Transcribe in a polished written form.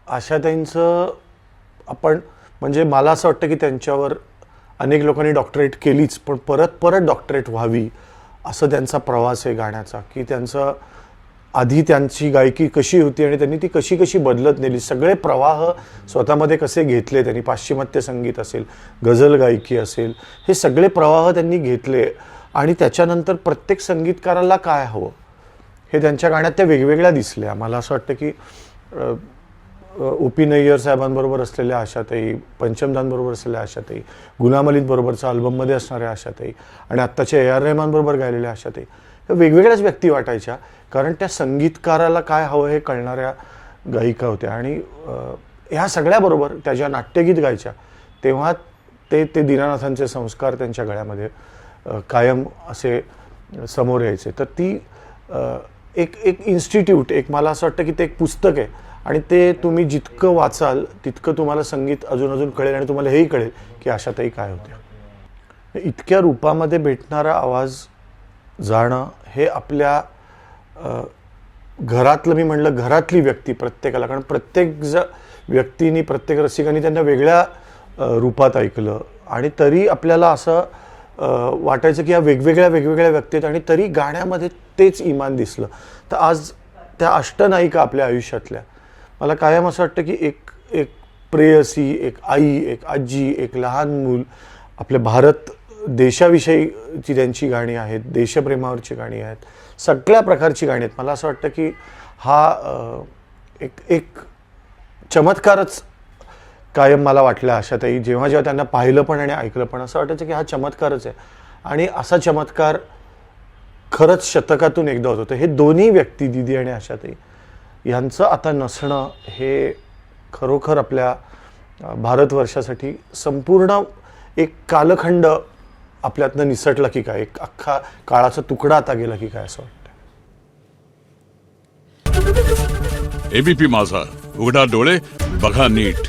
आशाताईंचं आपण म्हणजे मला असं वाटतं की त्यांच्यावर अनेक लोकांनी डॉक्टरेट केलीच, पण परत परत डॉक्टरेट व्हावी असं त्यांचा प्रवास आहे गाण्याचा, की त्यांचं आधी त्यांची गायकी कशी होती आणि त्यांनी ती कशी कशी बदलत नेली, सगळे प्रवाह स्वतःमध्ये कसे घेतले त्यांनी, पाश्चिमात्य संगीत असेल, गझल गायकी असेल, हे सगळे प्रवाह त्यांनी घेतले आणि त्याच्यानंतर प्रत्येक संगीतकाराला काय हवं हे त्यांच्या गाण्यात त्या वेगवेगळ्या दिसल्या. मला असं वाटतं की ओ.पी. नय्यर साहेबांबरोबर असलेल्या आशाताई, पंचमदांबरोबर असलेल्या आशाताई, गुलाम अलींबरोबरचा अल्बममध्ये असणाऱ्या आशाताई आणि आत्ताच्या ए.आर. रहमानबरोबर गायलेल्या आशाताई, ह्या वेगवेगळ्याच व्यक्ती वाटायच्या, कारण त्या संगीतकाराला काय हवं हे कळणाऱ्या गायिका होत्या. आणि ह्या सगळ्याबरोबर त्या ज्या नाट्यगीत गायच्या तेव्हा ते दीनानाथांचे संस्कार त्यांच्या गळ्यामध्ये कायम असे समोर यायचे. तर ती एक इन्स्टिट्यूट, एक मला असं वाटतं की ते एक पुस्तक आहे आणि ते तुम्ही जितकं वाचाल तितकं तुम्हाला संगीत अजून अजून कळेल आणि तुम्हाला हेही कळेल की आशाताई काय होत्या. इतक्या रूपामध्ये भेटणारा आवाज जाणं हे आपल्या घरातलं, मी म्हणलं घरातली व्यक्ती प्रत्येकाला, कारण प्रत्येक व्यक्तीने, प्रत्येक रसिकाने त्यांना वेगळ्या रूपात ऐकलं आणि तरी आपल्याला असं वाटायचं की या वेगवेगळ्या व्यक्ती आहेत आणि तरी गाण्यामध्ये तेच इमान दिसलं. तर आज त्या अष्टनायिका आपल्या आयुष्यातल्या, मला कायम असं वाटतं की एक प्रेयसी, एक आई, एक आजी, एक लहान मूल, आपल्या भारत देशाविषयीची त्यांची गाणी आहेत, देशप्रेमावरची गाणी आहेत, सगळ्या प्रकारची गाणी आहेत. मला असं वाटतं की हा एक चमत्कारच कायम मला वाटलं आशाताई, जेव्हा जेव्हा त्यांना पाहिलं पण आणि ऐकलं पण असं वाटायचं की हा चमत्कारच आहे. आणि असा चमत्कार खरंच शतकातून एकदा होतं. हे दोन्ही व्यक्ती, दीदी आणि आशाताई, यांचं आता नसणं हे खरोखर आपल्या भारतवर्षासाठी संपूर्ण एक कालखंड आपल्यातनं निसटला की काय, एक अख्खा काळाचा तुकडा आता गेला की काय असं वाटतं. एबीपी माझा, उघडा डोळे बघा नीट.